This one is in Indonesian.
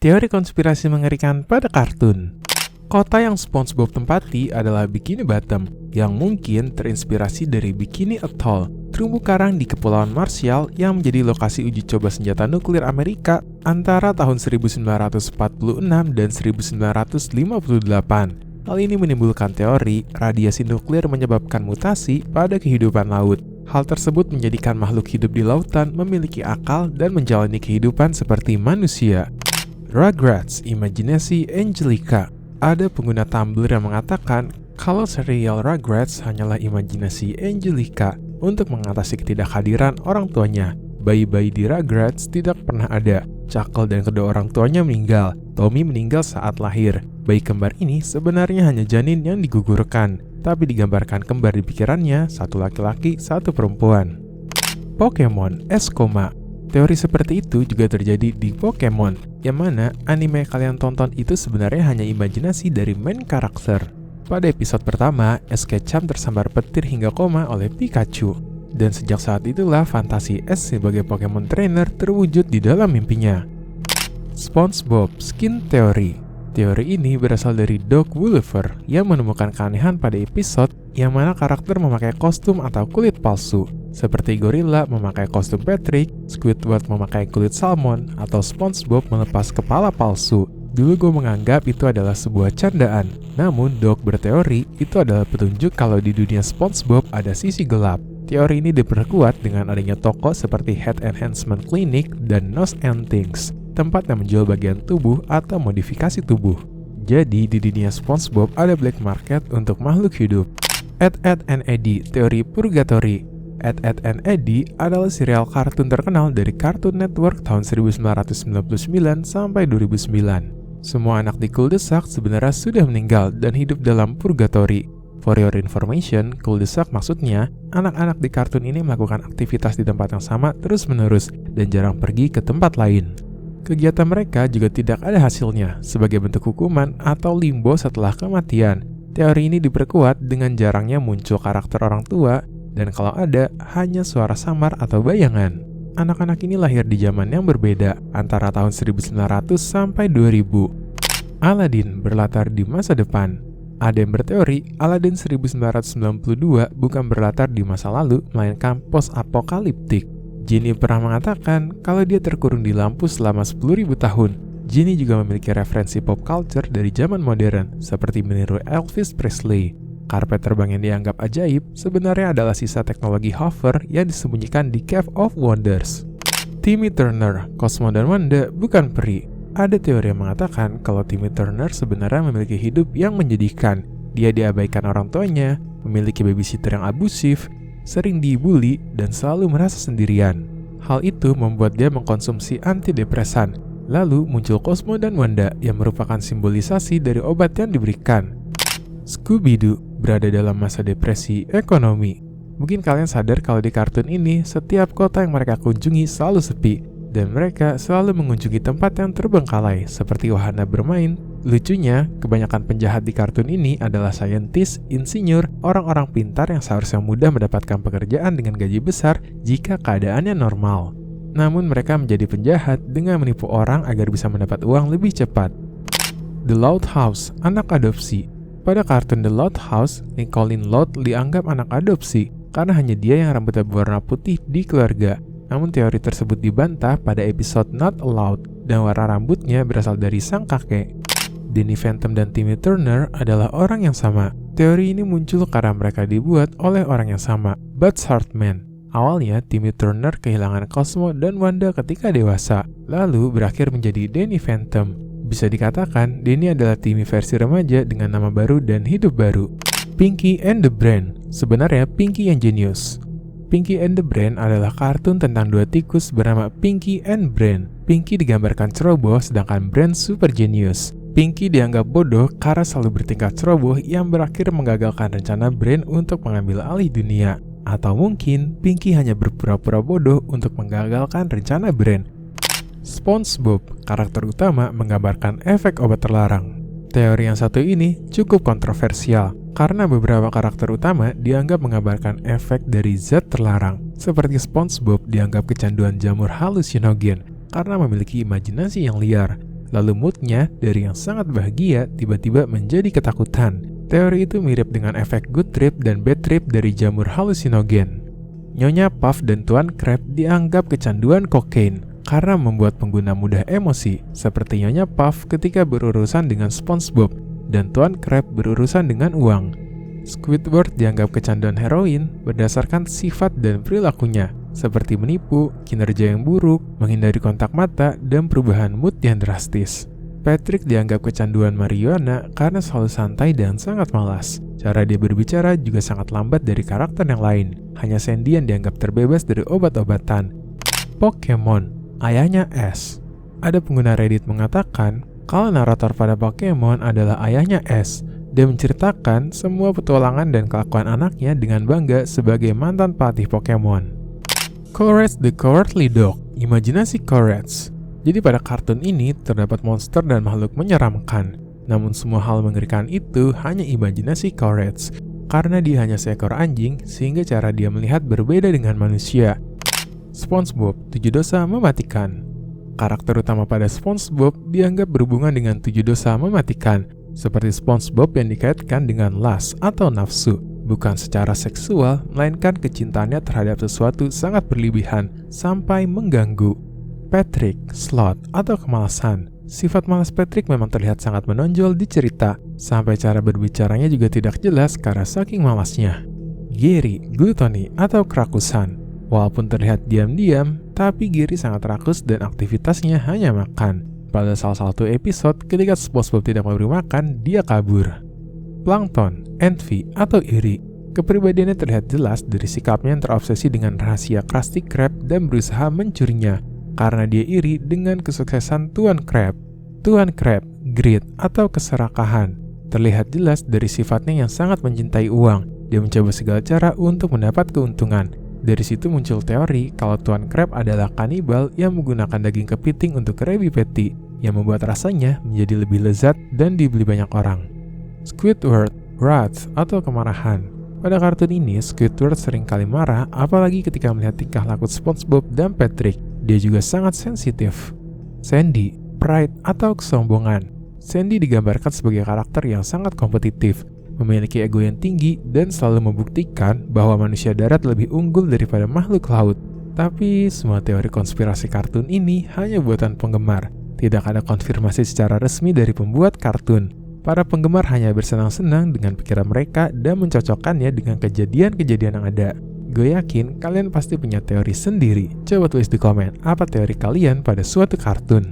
Teori konspirasi mengerikan pada kartun. Kota yang SpongeBob tempati adalah Bikini Bottom, yang mungkin terinspirasi dari Bikini Atoll, terumbu karang di Kepulauan Marshall yang menjadi lokasi uji coba senjata nuklir Amerika antara tahun 1946 dan 1958. Hal ini menimbulkan teori radiasi nuklir menyebabkan mutasi pada kehidupan laut. Hal tersebut menjadikan makhluk hidup di lautan memiliki akal dan menjalani kehidupan seperti manusia. Rugrats, imajinasi Angelica. Ada pengguna Tumblr yang mengatakan kalau serial Rugrats hanyalah imajinasi Angelica untuk mengatasi ketidakhadiran orang tuanya. Bayi-bayi di Rugrats tidak pernah ada. Chuckle dan kedua orang tuanya meninggal. Tommy meninggal saat lahir. Bayi kembar ini sebenarnya hanya janin yang digugurkan, tapi digambarkan kembar di pikirannya, satu laki-laki, satu perempuan. Pokemon Escoma. Teori seperti itu juga terjadi di Pokemon, yang mana anime kalian tonton itu sebenarnya hanya imajinasi dari main karakter. Pada episode pertama, Ash Ketchum tersambar petir hingga koma oleh Pikachu. Dan sejak saat itulah fantasi Ash sebagai Pokemon trainer terwujud di dalam mimpinya. SpongeBob Skin Theory. Teori ini berasal dari Doc Woolever yang menemukan keanehan pada episode yang mana karakter memakai kostum atau kulit palsu. Seperti gorila memakai kostum Patrick, Squidward memakai kulit salmon, atau SpongeBob melepas kepala palsu. Dulu gue menganggap itu adalah sebuah candaan, namun Doc berteori itu adalah petunjuk kalau di dunia SpongeBob ada sisi gelap. Teori ini diperkuat dengan adanya toko seperti Head Enhancement Clinic dan Nose and Things, tempat yang menjual bagian tubuh atau modifikasi tubuh. Jadi di dunia SpongeBob ada black market untuk makhluk hidup. Ed, Edd and Eddy, teori purgatory. Ed, Edd and Eddy adalah serial kartun terkenal dari Cartoon Network tahun 1999 sampai 2009. Semua anak di Cul-de-sac sebenarnya sudah meninggal dan hidup dalam purgatory. For your information, Cul-de-sac maksudnya anak-anak di kartun ini melakukan aktivitas di tempat yang sama terus-menerus dan jarang pergi ke tempat lain. Kegiatan mereka juga tidak ada hasilnya sebagai bentuk hukuman atau limbo setelah kematian. Teori ini diperkuat dengan jarangnya muncul karakter orang tua, dan kalau ada, hanya suara samar atau bayangan. Anak-anak ini lahir di zaman yang berbeda, antara tahun 1900 sampai 2000. Aladdin berlatar di masa depan. Ada yang berteori, Aladdin 1992 bukan berlatar di masa lalu, melainkan post-apokaliptik. Genie pernah mengatakan kalau dia terkurung di lampu selama 10.000 tahun. Genie juga memiliki referensi pop culture dari zaman modern, seperti meniru Elvis Presley. Karpet terbang yang dianggap ajaib sebenarnya adalah sisa teknologi hover yang disembunyikan di Cave of Wonders. Timmy Turner, Cosmo dan Wanda bukan peri. Ada teori yang mengatakan kalau Timmy Turner sebenarnya memiliki hidup yang menyedihkan. Dia diabaikan orang tuanya, memiliki babysitter yang abusif, sering dibully, dan selalu merasa sendirian. Hal itu membuat dia mengkonsumsi antidepresan. Lalu muncul Cosmo dan Wanda yang merupakan simbolisasi dari obat yang diberikan. Scooby-Doo berada dalam masa depresi ekonomi. Mungkin kalian sadar kalau di kartun ini, setiap kota yang mereka kunjungi selalu sepi, dan mereka selalu mengunjungi tempat yang terbengkalai, seperti wahana bermain. Lucunya, kebanyakan penjahat di kartun ini adalah saintis, insinyur, orang-orang pintar yang seharusnya mudah mendapatkan pekerjaan dengan gaji besar jika keadaannya normal. Namun mereka menjadi penjahat dengan menipu orang agar bisa mendapat uang lebih cepat. The Loud House, anak adopsi. Pada kartun The Loud House, Nickelodeon Loud dianggap anak adopsi karena hanya dia yang rambutnya berwarna putih di keluarga. Namun teori tersebut dibantah pada episode Not Allowed, dan warna rambutnya berasal dari sang kakek. Danny Phantom dan Timmy Turner adalah orang yang sama. Teori ini muncul karena mereka dibuat oleh orang yang sama, Butch Hartman. Awalnya, Timmy Turner kehilangan Cosmo dan Wanda ketika dewasa, lalu berakhir menjadi Danny Phantom. Bisa dikatakan, Danny adalah Timmy versi remaja dengan nama baru dan hidup baru. Pinky and the Brain. Sebenarnya Pinky yang jenius. Pinky and the Brain adalah kartun tentang dua tikus bernama Pinky and Brain. Pinky digambarkan ceroboh, sedangkan Brain super genius. Pinky dianggap bodoh karena selalu bertingkah ceroboh yang berakhir menggagalkan rencana Brain untuk mengambil alih dunia. Atau mungkin Pinky hanya berpura-pura bodoh untuk menggagalkan rencana Brain. SpongeBob, karakter utama, menggambarkan efek obat terlarang. Teori yang satu ini cukup kontroversial karena beberapa karakter utama dianggap menggambarkan efek dari zat terlarang. Seperti SpongeBob dianggap kecanduan jamur halusinogen karena memiliki imajinasi yang liar. lalu moodnya dari yang sangat bahagia tiba-tiba menjadi ketakutan. Teori itu mirip dengan efek good trip dan bad trip dari jamur halusinogen. Nyonya Puff dan Tuan Crab dianggap kecanduan kokain karena membuat pengguna mudah emosi, seperti Nyonya Puff ketika berurusan dengan SpongeBob dan Tuan Crab berurusan dengan uang. Squidward dianggap kecanduan heroin berdasarkan sifat dan perilakunya, seperti menipu, kinerja yang buruk, menghindari kontak mata, dan perubahan mood yang drastis. Patrick dianggap kecanduan marijuana karena selalu santai dan sangat malas. Cara dia berbicara juga sangat lambat dari karakter yang lain. Hanya Sandy yang dianggap terbebas dari obat-obatan. Pokemon, ayahnya Ash. Ada pengguna Reddit mengatakan kalau narator pada Pokemon adalah ayahnya Ash. Dia menceritakan semua petualangan dan kelakuan anaknya dengan bangga sebagai mantan pelatih Pokemon. Courage the Cowardly Dog, imajinasi Courage. Jadi pada kartun ini terdapat monster dan makhluk menyeramkan. Namun semua hal mengerikan itu hanya imajinasi Courage, karena dia hanya seekor anjing sehingga cara dia melihat berbeda dengan manusia. SpongeBob, 7 dosa mematikan. Karakter utama pada SpongeBob dianggap berhubungan dengan 7 dosa mematikan, seperti SpongeBob yang dikaitkan dengan lust atau nafsu, bukan secara seksual, melainkan kecintaannya terhadap sesuatu sangat berlebihan sampai mengganggu. Patrick, sloth atau kemalasan. Sifat malas Patrick memang terlihat sangat menonjol di cerita, sampai cara berbicaranya juga tidak jelas karena saking malasnya. Gary, gluttony atau kerakusan. Walaupun terlihat diam-diam, tapi Gary sangat rakus dan aktivitasnya hanya makan. Pada salah satu episode, ketika SpongeBob tidak memberi makan, dia kabur. Plankton, envy atau iri. Kepribadiannya terlihat jelas dari sikapnya yang terobsesi dengan rahasia Krusty Krab dan berusaha mencurinya, karena dia iri dengan kesuksesan Tuan Crab. Tuan Crab, greed atau keserakahan. Terlihat jelas dari sifatnya yang sangat mencintai uang. Dia mencoba segala cara untuk mendapat keuntungan. Dari situ muncul teori kalau Tuan Crab adalah kanibal yang menggunakan daging kepiting untuk Krabby Patty, yang membuat rasanya menjadi lebih lezat dan dibeli banyak orang. Squidward, wrath atau kemarahan. Pada kartun ini, Squidward sering kali marah, apalagi ketika melihat tingkah laku SpongeBob dan Patrick. Dia juga sangat sensitif. Sandy, pride atau kesombongan. Sandy digambarkan sebagai karakter yang sangat kompetitif, memiliki ego yang tinggi dan selalu membuktikan bahwa manusia darat lebih unggul daripada makhluk laut. Tapi semua teori konspirasi kartun ini hanya buatan penggemar. Tidak ada konfirmasi secara resmi dari pembuat kartun. Para penggemar hanya bersenang-senang dengan pikiran mereka dan mencocokkannya dengan kejadian-kejadian yang ada. Gue yakin kalian pasti punya teori sendiri. Coba tulis di komen apa teori kalian pada suatu kartun.